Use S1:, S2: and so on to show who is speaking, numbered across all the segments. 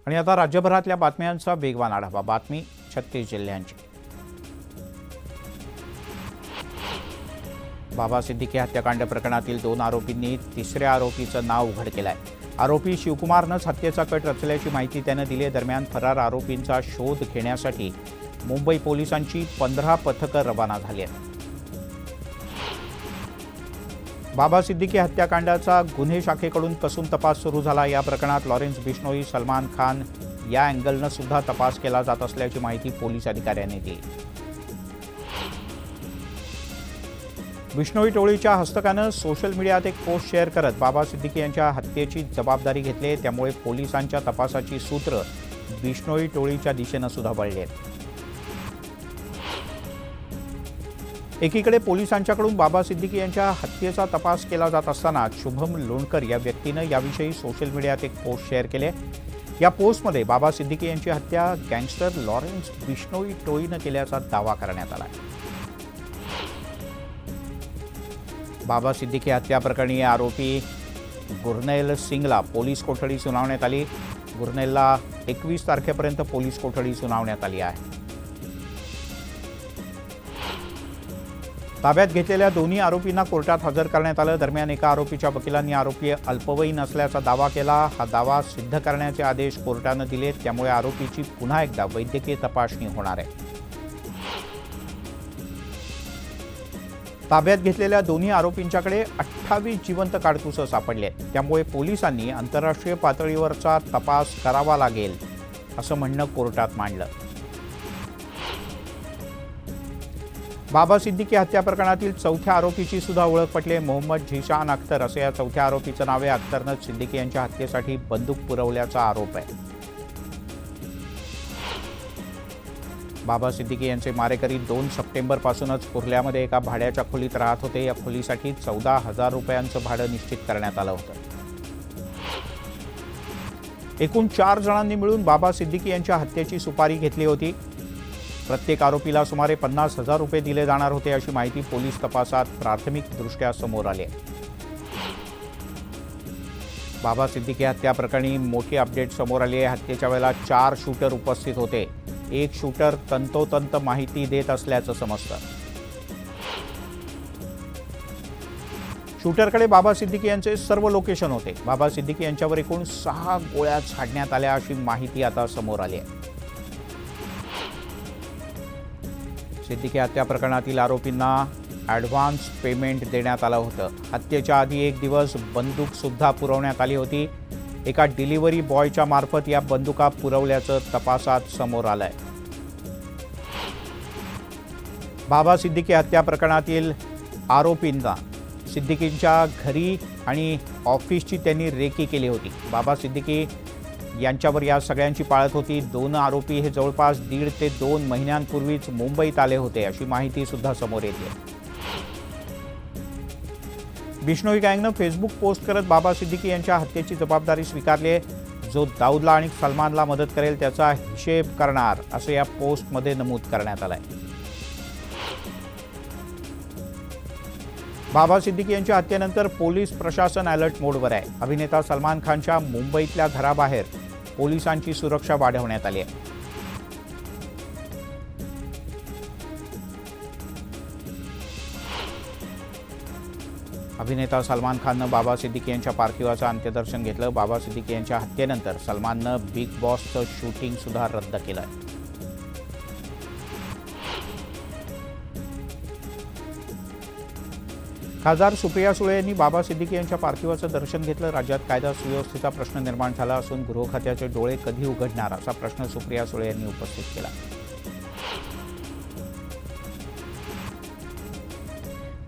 S1: आणि आता राज्यभरातल्या बातम्यांचा वेगवान आढावा. बातमी 36 जिल्ह्यांची. बाबा सिद्दीकी हत्याकांड प्रकरणातील 2 आरोपींनी तिसऱ्या आरोपीचं नाव उघड केलं आहे. आरोपी शिवकुमारनंच हत्येचा कट रचल्याची माहिती त्यानं दिली. दरम्यान फरार आरोपींचा शोध घेण्यासाठी मुंबई पोलिसांची 15 पथकं रवाना झाली आहेत. बाबा सिद्दीकी हत्याकांडाचा गुन्हे शाखेकडून कसून तपास सुरू झाला. या प्रकरणात लॉरेन्स बिश्नोई, सलमान खान या अँगलनं सुद्धा तपास केला जात असल्याची माहिती पोलीस अधिकाऱ्यांनी दिली. बिश्नोई टोळीच्या हस्तकानं सोशल मीडियात एक पोस्ट शेअर करत बाबा सिद्दीकी यांच्या हत्येची जबाबदारी घेतली. त्यामुळे पोलिसांच्या तपासाची सूत्र बिश्नोई टोळीच्या दिशेनं सुद्धा वळली आहेत. एकीकडे पोलिसांच्याकडून बाबा सिद्दीकी यांच्या हत्येचा तपास केला जात असताना शुभम लोणकर या व्यक्तीनं याविषयी सोशल मीडियात एक पोस्ट शेअर केले. या पोस्टमध्ये बाबा सिद्दीकी यांची हत्या गँगस्टर लॉरेन्स बिश्नोई टोळीनं केल्याचा दावा करण्यात आला. बाबा सिद्दीकी हत्या प्रकरणी आरोपी गुरनैल सिंगला पोलीस कोठडी सुनावण्यात आली. गुरनैलला 21 तारखेपर्यंत पोलीस कोठडी सुनावण्यात आली आहे. ताब्यात घेतलेल्या दोन्ही आरोपींना कोर्टात हजर करण्यात आलं. दरम्यान एका आरोपीच्या वकिलांनी आरोपी अल्पवयीन असल्याचा दावा केला. हा दावा सिद्ध करण्याचे आदेश कोर्टानं दिले. त्यामुळे आरोपीची पुन्हा एकदा वैद्यकीय तपासणी होणार आहे. ताब्यात घेतलेल्या दोन्ही आरोपींच्याकडे 28 जिवंत काडतुसं सापडले आहेत. त्यामुळे पोलिसांनी आंतरराष्ट्रीय पातळीवरचा तपास करावा लागेल असं म्हणणं कोर्टात मांडलं. बाबा सिद्दीकी हत्या प्रकरणातील चौथ्या आरोपीची सुद्धा ओळख पटली. मोहम्मद झिशान अख्तर असं या चौथ्या आरोपीचं नाव आहे. अख्तरनं सिद्दीकी यांच्या हत्येसाठी बंदूक पुरवल्याचा आरोप आहे. बाबा सिद्दीकी यांचे मारेकरी 2 सप्टेंबरपासूनच कुर्ल्यामध्ये एका भाड्याच्या खोलीत राहत होते. या खोलीसाठी 14,000 रुपयांचं भाडं निश्चित करण्यात आलं होतं. एकूण 4 जणांनी मिळून बाबा सिद्दीकी यांच्या हत्येची सुपारी घेतली होती. प्रत्येक आरोपीला सुमारे 50,000 रुपये दिले जाणार होते अशी माहिती पोलीस तपासात प्राथमिकदृष्ट्या समोर आली. बाबा सिद्दीकी हत्या प्रकरणी मोठी अपडेट समोर आली आहे. हत्येच्या वेळेला 4 शूटर उपस्थित होते. एक शूटर तंतोतंत माहिती देत असल्याचं समजतं. शूटरकडे बाबा सिद्दीकी यांचे सर्व लोकेशन होते. बाबा सिद्दीकी यांच्यावर एकूण 6 गोळ्या झाडण्यात आल्या अशी माहिती आता समोर आली आहे. सिद्दीकी हत्या प्रकरणातील आरोपींना ॲडव्हान्स पेमेंट देण्यात आलं होतं. हत्येच्या आधी 1 दिवस बंदूक सुद्धा पुरवण्यात आली होती. एका डिलिव्हरी बॉयच्या मार्फत या बंदुका पुरवल्याचं तपासात समोर आलंय. बाबा सिद्दीकी हत्या प्रकरणातील आरोपींना सिद्दीकींच्या घरी आणि ऑफिसची त्यांनी रेकी केली होती. बाबा सिद्दीकी यांच्यावर या सगळ्यांची पाळत होती. 2 आरोपी हे जवळपास 1.5 ते 2 महिन्यांपूर्वीच मुंबईत आले होते अशी माहिती सुद्धा समोर येते. बिश्नोई गँगनं फेसबुक पोस्ट करत बाबा सिद्दीकी यांच्या हत्येची जबाबदारी स्वीकारली आहे. जो दाऊदला आणि सलमानला मदत करेल त्याचा हिशेब करणार असं या पोस्टमध्ये नमूद करण्यात आलंय. बाबा सिद्दीकी यांच्या हत्येनंतर पोलीस प्रशासन अलर्ट मोडवर आहे. अभिनेता सलमान खानच्या मुंबईतल्या घराबाहेर पोलिसांची सुरक्षा वाढवण्यात आली आहे. अभिनेता सलमान खाननं बाबा सिद्दीकी यांच्या पार्थिवाचं अंत्यदर्शन घेतलं. बाबा सिद्दीकी यांच्या हत्येनंतर सलमाननं बिग बॉसचं शूटिंग सुद्धा रद्द केलं. खासदार सुप्रिया सुळे यांनी बाबा सिद्दीकी यांच्या पार्थिवाचं दर्शन घेतलं. राज्यात कायदा सुव्यवस्थेचा प्रश्न निर्माण झाला असून गृह खात्याचे डोळे कधी उघडणार असा प्रश्न सुप्रिया सुळे यांनी उपस्थित केला.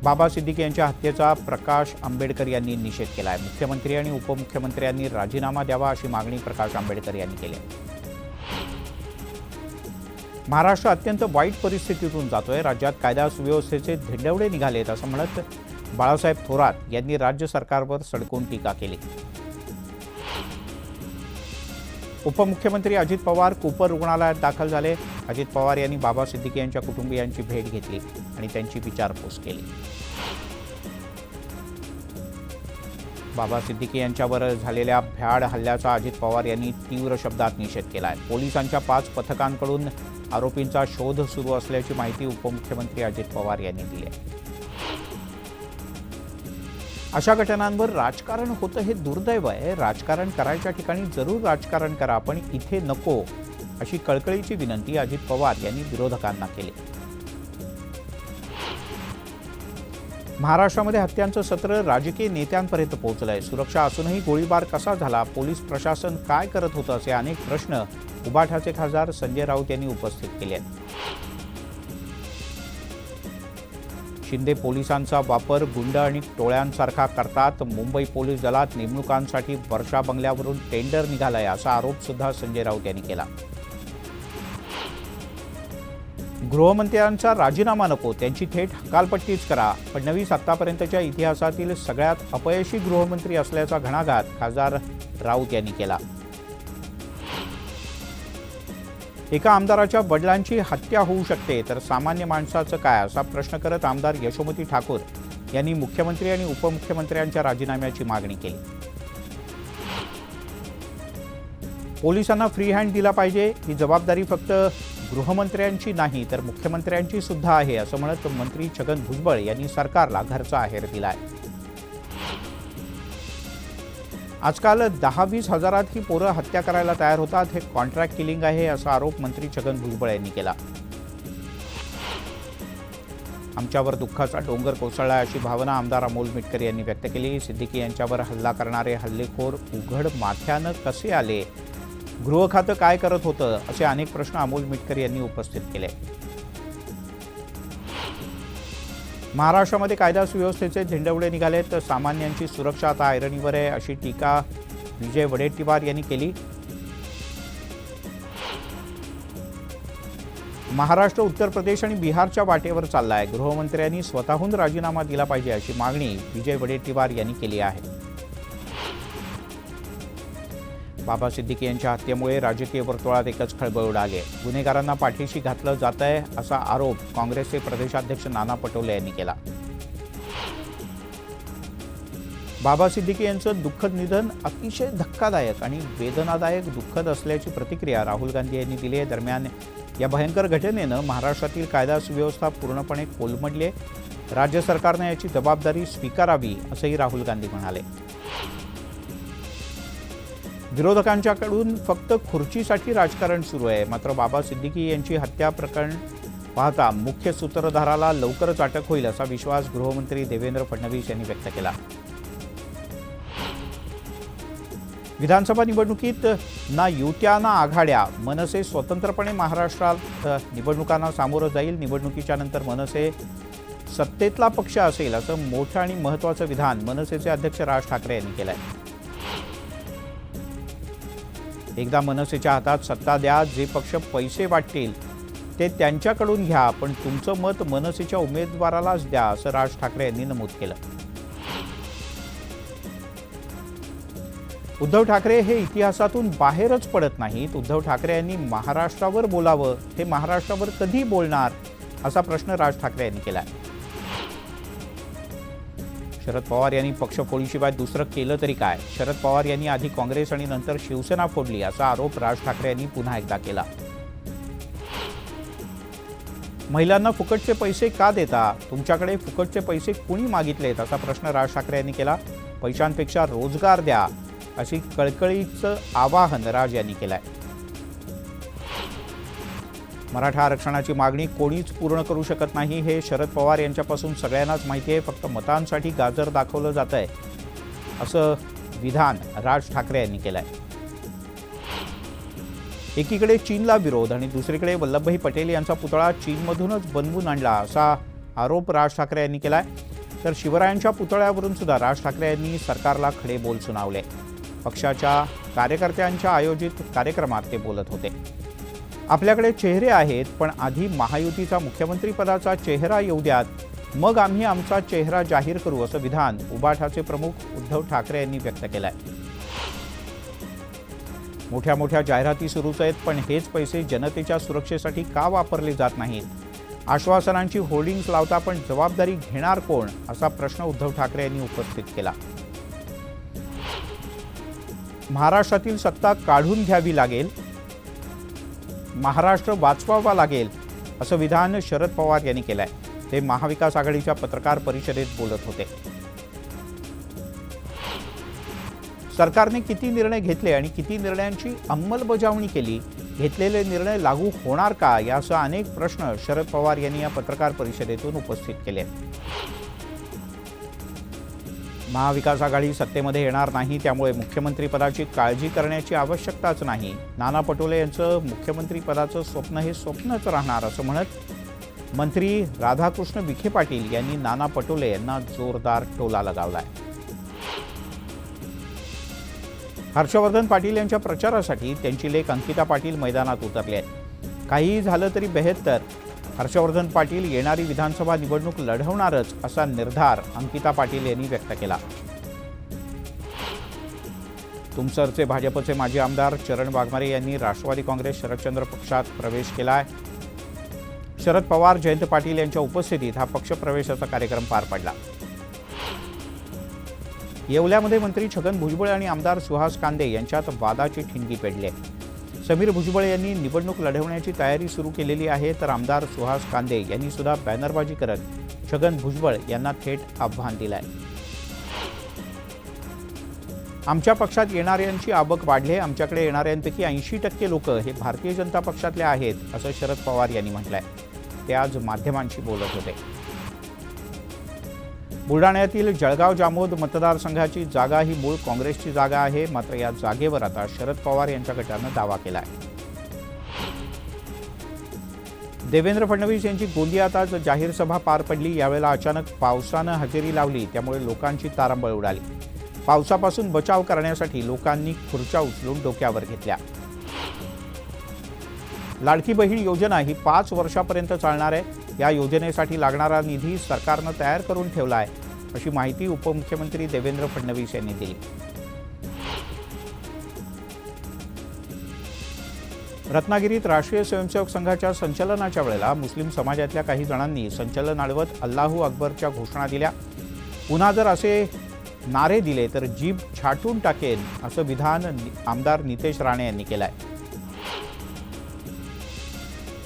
S1: बाबा सिद्दीकी यांच्या हत्येचा प्रकाश आंबेडकर यांनी निषेध केला आहे. मुख्यमंत्री आणि उपमुख्यमंत्र्यांनी राजीनामा द्यावा अशी मागणी प्रकाश आंबेडकर यांनी केली आहे. महाराष्ट्र अत्यंत वाईट परिस्थितीतून जातोय. राज्यात कायदा सुव्यवस्थेचे धेंडवडे निघालेत असं म्हणत बाळासाहेब थोरात यांनी राज्य सरकारवर सडकून टीका केली. उपमुख्यमंत्री अजित पवार कूपर रुग्णालयात दाखल झाले. अजित पवार यांनी बाबा सिद्दीकी यांच्या कुटुंबियांची भेट घेतली आणि त्यांची विचारपूस केली. बाबा सिद्दीकी यांच्यावर झालेल्या भ्याड हल्ल्याचा अजित पवार यांनी तीव्र शब्दात निषेध केला आहे. पोलिसांच्या 5 पथकांकडून आरोपींचा शोध सुरू असल्याची माहिती उपमुख्यमंत्री अजित पवार यांनी दिली आहे. अशा घटनांवर राजकारण होतं हे दुर्दैव आहे. राजकारण करायच्या ठिकाणी जरूर राजकारण करा, पण इथे नको, अशी कळकळीची विनंती अजित पवार यांनी विरोधकांना केली. महाराष्ट्रामध्ये हत्यांचं सत्र राजकीय नेत्यांपर्यंत पोहोचलंय. सुरक्षा असूनही गोळीबार कसा झाला, पोलीस प्रशासन काय करत होतं, असे अनेक प्रश्न उबाठाचे खासदार संजय राऊत यांनी उपस्थित केले आहेत. शिंदे पोलिसांचा वापर गुंड आणि टोळ्यांसारखा करतात. मुंबई पोलीस दलात नेमणुकांसाठी वर्षा बंगल्यावरून टेंडर निघालाय, असा आरोप सुद्धा संजय राऊत यांनी केला. गृहमंत्र्यांचा राजीनामा नको, त्यांची थेट हकालपट्टीच करा. फडणवीस आतापर्यंतच्या इतिहासातील सगळ्यात अपयशी गृहमंत्री असल्याचा घणाघात खासदार राऊत यांनी केला. एका आमदाराच्या वडिलांची हत्या होऊ शकते, तर सामान्य माणसाचं काय, असा प्रश्न करत आमदार यशोमती ठाकूर यांनी मुख्यमंत्री आणि उपमुख्यमंत्र्यांच्या राजीनाम्याची मागणी केली. पोलिसांना फ्री हँड दिला पाहिजे, ही जबाबदारी फक्त गृहमंत्र्यांची नाही तर मुख्यमंत्र्यांची सुद्धा आहे, असं म्हणत मंत्री छगन भुजबळ यांनी सरकारला घरचा आहेर दिला आहे. आजकाल 10-20 हजारात ही पोरं हत्या करायला तयार होतात, हे कॉन्ट्रॅक्ट किलिंग आहे, असा आरोप मंत्री छगन भुजबळ यांनी केला. आमच्यावर दुःखाचा डोंगर कोसळला, अशी भावना आमदार अमोल मिटकर यांनी व्यक्त केली. सिद्दीकी यांच्यावर हल्ला करणारे हल्लेखोर उघड माथ्यानं कसे आले, गृह खातं काय करत होतं, असे अनेक प्रश्न अमोल मिटकर यांनी उपस्थित केले. महाराष्ट्रामध्ये कायदा सुव्यवस्थेचे झेंडवडे निघाले, तर सामान्यांची सुरक्षा आता ऐरणीवर आहे, अशी टीका विजय वडेट्टीवार यांनी केली. महाराष्ट्र, उत्तर प्रदेश आणि बिहारच्या वाटेवर चालला आहे. गृहमंत्र्यांनी स्वतःहून राजीनामा दिला पाहिजे, अशी मागणी विजय वडेट्टीवार यांनी केली आहे. बाबा सिद्दीकी यांच्या हत्येमुळे राजकीय वर्तुळात एकच खळबळ उडाली आहे. गुन्हेगारांना पाठीशी घातलं जात आहे, असा आरोप काँग्रेसचे प्रदेशाध्यक्ष नाना पटोले यांनी केला. बाबा सिद्दीकी यांचं दुःखद निधन अतिशय धक्कादायक आणि वेदनादायक दुःखद असल्याची प्रतिक्रिया राहुल गांधी यांनी दिली आहे. दरम्यान या भयंकर घटनेनं महाराष्ट्रातील कायदा सुव्यवस्था पूर्णपणे कोलमडली आहे. राज्य सरकारनं याची जबाबदारी स्वीकारावी, असंही राहुल गांधी म्हणाले. विरोधकांच्याकडून फक्त खुर्चीसाठी राजकारण सुरू आहे, मात्र बाबा सिद्दीकी यांची हत्या प्रकरण पाहता मुख्य सूत्रधाराला लवकरच अटक होईल, असा विश्वास गृहमंत्री देवेंद्र फडणवीस यांनी व्यक्त केला. विधानसभा निवडणुकीत ना युत्या ना आघाड्या, मनसे स्वतंत्रपणे महाराष्ट्रात निवडणुकांना सामोरं जाईल. निवडणुकीच्या नंतर मनसे सत्तेतला पक्ष असेल, असं मोठं आणि महत्त्वाचं विधान मनसेचे अध्यक्ष राज ठाकरे यांनी केलं आहे. एकदा मनसेच्या हातात सत्ता द्या, जे पक्ष पैसे वाटतील ते त्यांच्याकडून घ्या, पण तुमचं मत मनसेच्या उमेदवारालाच द्या, असं राज ठाकरे यांनी नमूद केलं. उद्धव ठाकरे हे इतिहासातून बाहेरच पडत नाहीत. उद्धव ठाकरे यांनी महाराष्ट्रावर बोलावं, हे महाराष्ट्रावर कधी बोलणार, असा प्रश्न राज ठाकरे यांनी केला. शरद पवार यांनी पक्ष फोडीशिवाय दुसरं केलं तरी काय? शरद पवार यांनी आधी काँग्रेस आणि नंतर शिवसेना फोडली, असा आरोप राज ठाकरे यांनी पुन्हा एकदा केला. महिलांना फुकटचे पैसे का देता? तुमच्याकडे फुकटचे पैसे कुणी मागितलेत, असा प्रश्न राज ठाकरे यांनी केला. पैशांपेक्षा रोजगार द्या, अशी कळकळीचं आवाहन राज यांनी केलंय. मराठा आरक्षणाची मागणी कोणीच पूर्ण करू शकत नाही, हे शरद पवार यांच्यापासून सगळ्यांनाच माहिती आहे. फक्त मतांसाठी गाजर दाखवलं जात आहे, असं विधान राज ठाकरे यांनी केलंय. एकीकडे चीनला विरोध आणि दुसरीकडे वल्लभभाई पटेल यांचा पुतळा चीनमधूनच बनवून आणला, असा आरोप राज ठाकरे यांनी केलाय. तर शिवरायांच्या पुतळ्यावरून सुद्धा राज ठाकरे यांनी सरकारला खडे बोल सुनावले. पक्षाच्या कार्यकर्त्यांच्या आयोजित कार्यक्रमात ते बोलत होते. आपल्याकडे चेहरे आहेत, पण आधी महायुतीचा मुख्यमंत्रीपदाचा चेहरा येऊ द्यात, मग आम्ही आमचा चेहरा जाहीर करू, असं विधान उबाठाचे प्रमुख उद्धव ठाकरे यांनी व्यक्त केलंय. मोठ्या मोठ्या जाहिराती सुरूच आहेत, पण हेच पैसे जनतेच्या सुरक्षेसाठी का वापरले जात नाहीत? आश्वासनांची होर्डिंग्स लावता, पण जबाबदारी घेणार कोण, असा प्रश्न उद्धव ठाकरे यांनी उपस्थित केला. महाराष्ट्रातील सत्ता काढून घ्यावी लागेल, महाराष्ट्र वाचवावा लागेल असं विधान शरद पवार यांनी केलंय. ते महाविकास आघाडीच्या पत्रकार परिषदेत बोलत होते. सरकारने किती निर्णय घेतले आणि किती निर्णयांची अंमलबजावणी केली, घेतलेले निर्णय लागू होणार का, यासह अनेक प्रश्न शरद पवार यांनी या पत्रकार परिषदेतून उपस्थित केले. महाविकास आघाडी सत्तेमध्ये येणार नाही, त्यामुळे मुख्यमंत्रीपदाची काळजी करण्याची आवश्यकताच नाही. नाना पटोले यांचं मुख्यमंत्रीपदाचं स्वप्न हे स्वप्नच राहणार असं म्हणत मंत्री राधाकृष्ण विखे पाटील यांनी नाना पटोले यांना जोरदार टोला लगावलाय. हर्षवर्धन पाटील यांच्या प्रचारासाठी त्यांची लेक अंकिता पाटील मैदानात उतरले आहेत. काहीही झालं तरी बेहत्तर, हर्षवर्धन पाटील येणारी विधानसभा निवडणूक लढवणारच असा निर्धार अंकिता पाटील यांनी व्यक्त केला. तुमसरचे भाजपचे माजी आमदार चरण वाघमारे यांनी राष्ट्रवादी काँग्रेस शरदचंद्र पक्षात प्रवेश केलाय. शरद पवार, जयंत पाटील यांच्या उपस्थितीत हा पक्षप्रवेशाचा कार्यक्रम पार पडला. येवल्यामध्ये मंत्री छगन भुजबळ आणि आमदार सुहास कांदे यांच्यात वादाची ठिणगी पेटली. समीर भुजबळ यांनी निवडणूक लढवण्याची तयारी सुरू केलेली आहे, तर आमदार सुहास कांदे यांनी सुद्धा बॅनरबाजी करत छगन भुजबळ यांना थेट आव्हान दिलंय. आमच्या पक्षात येणाऱ्यांची आवक वाढली, आमच्याकडे येणाऱ्यांपैकी 80% लोक हे भारतीय जनता पक्षातले आहेत असं शरद पवार यांनी म्हटलंय. ते आज माध्यमांशी बोलत होते. बुलढाण्यातील जळगाव जामोद मतदारसंघाची जागा ही मूळ काँग्रेसची जागा आहे, मात्र या जागेवर आता शरद पवार यांच्या गटानं दावा केलाय. देवेंद्र फडणवीस यांची गोंदियात आज जाहीर सभा पार पडली. यावेळेला अचानक पावसानं हजेरी लावली, त्यामुळे लोकांची तारंबळ उडाली. पावसापासून बचाव करण्यासाठी लोकांनी खुर्च्या उचलून डोक्यावर घेतल्या. लाडकी बहीण योजना ही 5 वर्षापर्यंत चालणार आहे. या योजनेसाठी लागणारा निधी सरकारनं तयार करून ठेवला आहे, अशी माहिती उपमुख्यमंत्री देवेंद्र फडणवीस यांनी दिली. रत्नागिरीत राष्ट्रीय स्वयंसेवक संघाच्या संचलनाच्या वेळेला मुस्लिम समाजातल्या काही जणांनी संचलन अडवत अल्लाहू अकबरच्या घोषणा दिल्या. पुन्हा जर असे नारे दिले तर जीभ छाटून टाकेन असं विधान आमदार नितेश राणे यांनी केलंय.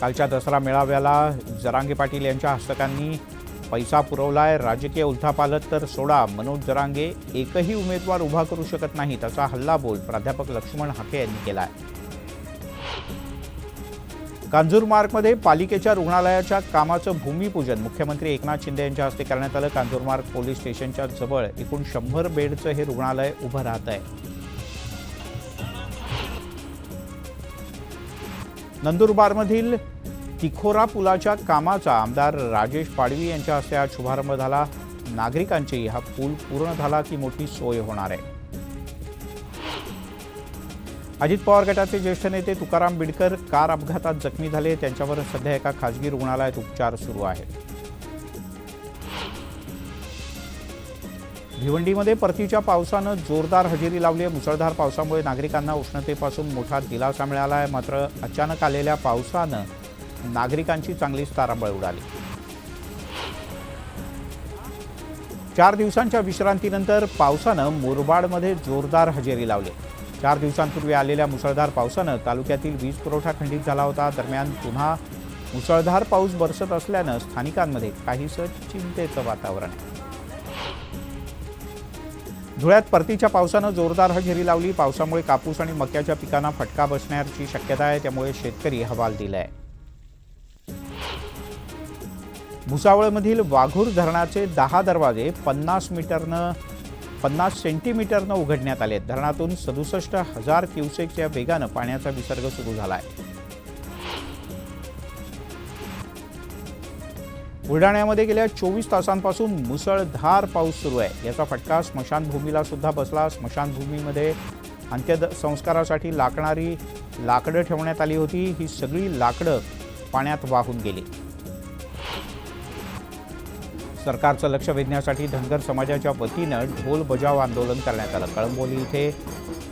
S1: कालच्या दसरा मेळाव्याला जरांगे पाटील यांच्या हस्तकांनी पैसा पुरवलाय. राजकीय उलथापालथ तर सोडा, मनोज जरांगे एकही उमेदवार उभा करू शकत नाहीत असा हल्लाबोल प्राध्यापक लक्ष्मण हाके यांनी केलाय. कांजूरमार्गमध्ये पालिकेच्या रुग्णालयाच्या कामाचं भूमिपूजन मुख्यमंत्री एकनाथ शिंदे यांच्या हस्ते करण्यात आलं. कांजूरमार्ग पोलीस स्टेशनच्या जवळ एकूण 100 बेडचं हे रुग्णालय उभं राहत आहे. नंदुरबारमधील तिखोरा पुलाच्या कामाचा आमदार राजेश पाडवी यांच्या हस्ते आज शुभारंभ झाला. नागरिकांची हा पूल पूर्ण झाला की मोठी सोय होणार आहे. अजित पवार गटाचे ज्येष्ठ नेते तुकाराम बिडकर कार अपघातात जखमी झाले. त्यांच्यावर सध्या एका खासगी रुग्णालयात उपचार सुरू आहेत. भिवंडीमध्ये परतीच्या पावसानं जोरदार हजेरी लावली आहे. मुसळधार पावसामुळे नागरिकांना उष्णतेपासून मोठा दिलासा मिळाला आहे, मात्र अचानक आलेल्या पावसानं नागरिकांची चांगलीच तारांबळ उडाली. 4 दिवसांच्या विश्रांतीनंतर पावसानं मुरबाडमध्ये जोरदार हजेरी लावली. 4 दिवसांपूर्वी आलेल्या मुसळधार पावसानं तालुक्यातील वीज पुरवठा खंडित झाला होता. दरम्यान पुन्हा मुसळधार पाऊस बरसत असल्यानं स्थानिकांमध्ये काहीसं चिंतेचं वातावरण आहे. धुळ्यात परतीच्या पावसानं जोरदार हजेरी लावली. पावसामुळे कापूस आणि मक्याच्या पिकांना फटका बसण्याची शक्यता आहे, त्यामुळे शेतकरी हवालदिल आहे. भुसावळमधील वाघूर धरणाचे 10 दरवाजे 50 सेंटीमीटरनं उघडण्यात आले. धरणातून 67,000 क्युसेकच्या वेगानं पाण्याचा विसर्ग सुरू झाला आहे. बुलढाण्यामध्ये गेल्या 24 तासांपासून मुसळधार पाऊस सुरू आहे. याचा फटका स्मशानभूमीला सुद्धा बसला. स्मशानभूमीमध्ये अंत्यसंस्कारासाठी लागणारी लाकडं ठेवण्यात आली होती. ही सगळी लाकडं पाण्यात वाहून गेली. सरकारचं लक्ष वेधण्यासाठी धनगर समाजाच्या वतीनं ढोल बजाव आंदोलन करण्यात आलं. कळंबोली इथे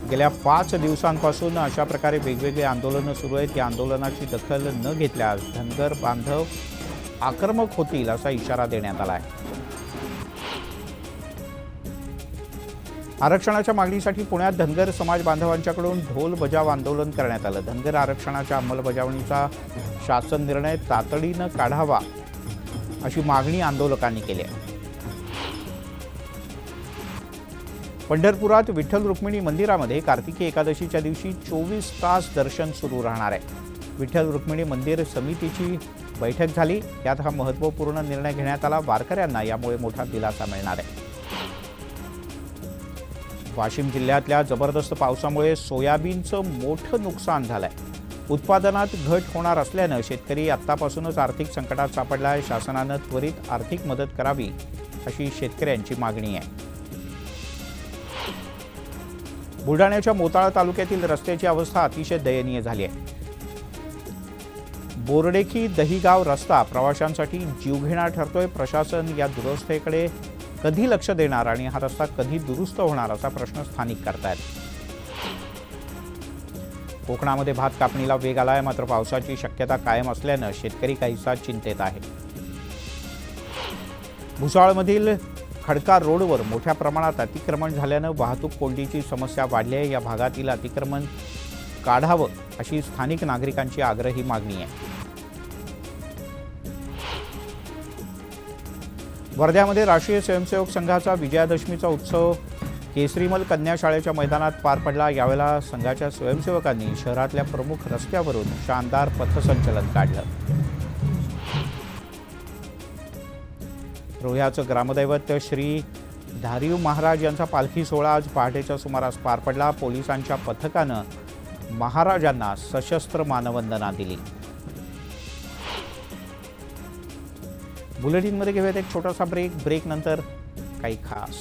S1: गेल्या 5 दिवसांपासून अशा प्रकारे वेगवेगळे आंदोलनं सुरू आहेत. या आंदोलनाची दखल न घेतल्यास धनगर बांधव आक्रमक होतील असा इशारा देण्यात आला आहे. आरक्षणाच्या मागणीसाठी पुण्यात धनगर समाज बांधवांच्याकडून ढोल बजाव आंदोलन करण्यात आलं। धनगर आरक्षणाच्या अंमलबजावणीचा शासन निर्णय तातडीनं काढावा अशी मागणी आंदोलकांनी केली आहे। पंढरपुरात विठ्ठल रुक्मिणी मंदिरामध्ये कार्तिकी एकादशीच्या दिवशी 24 तास दर्शन सुरू राहणार आहे। विठ्ठल रुक्मिणी मंदिर समितीची बैठक झाली, यात हा महत्त्वपूर्ण निर्णय घेण्यात आला। वारकऱ्यांना यामुळे मोठा दिलासा मिळणार आहे। वाशिम जिल्ह्यातल्या जबरदस्त पावसामुळे सोयाबीनचं मोठं नुकसान झालंय। उत्पादनात घट होणार असल्यानं शेतकरी आत्तापासूनच आर्थिक संकटात सापडला आहे। शासनानं त्वरित आर्थिक मदत करावी अशी शेतकऱ्यांची मागणी आहे। बुलढाण्याच्या मोताळा तालुक्यातील रस्त्याची अवस्था अतिशय दयनीय झाली आहे। बोर्डेखी दहिगाव रस्ता प्रवाशांसाठी जीवघेणा ठरतोय। प्रशासन या दुरवस्थेकडे कधी लक्ष देणार आणि हा रस्ता कधी दुरुस्त होणार असा प्रश्न स्थानिक करतायत। कोकणामध्ये भात कापणीला वेग आलाय, मात्र पावसाची शक्यता कायम असल्यानं शेतकरी काहीसा चिंतेत आहे। भुसावळमधील खडका रोडवर मोठ्या प्रमाणात अतिक्रमण झाल्यानं वाहतूक कोंडीची समस्या वाढली आहे। या भागातील अतिक्रमण काढावं अशी स्थानिक नागरिकांची आग्रही मागणी आहे। वर्ध्यामध्ये राष्ट्रीय स्वयंसेवक संघाचा विजयादशमीचा उत्सव केसरीमल कन्या शाळेच्या मैदानात पार पडला। यावेळेला संघाच्या स्वयंसेवकांनी शहरातल्या प्रमुख रस्त्यावरून शानदार पथसंचलन काढलं। रोह्याचं ग्रामदैवत श्री धारीव महाराज यांचा पालखी सोहळा आज पहाटेच्या सुमारास पार पडला। पोलिसांच्या पथकानं महाराजांना सशस्त्र मानवंदना दिली। बुलेटिनमध्ये घेऊयात एक छोटासा ब्रेक नंतर काही खास।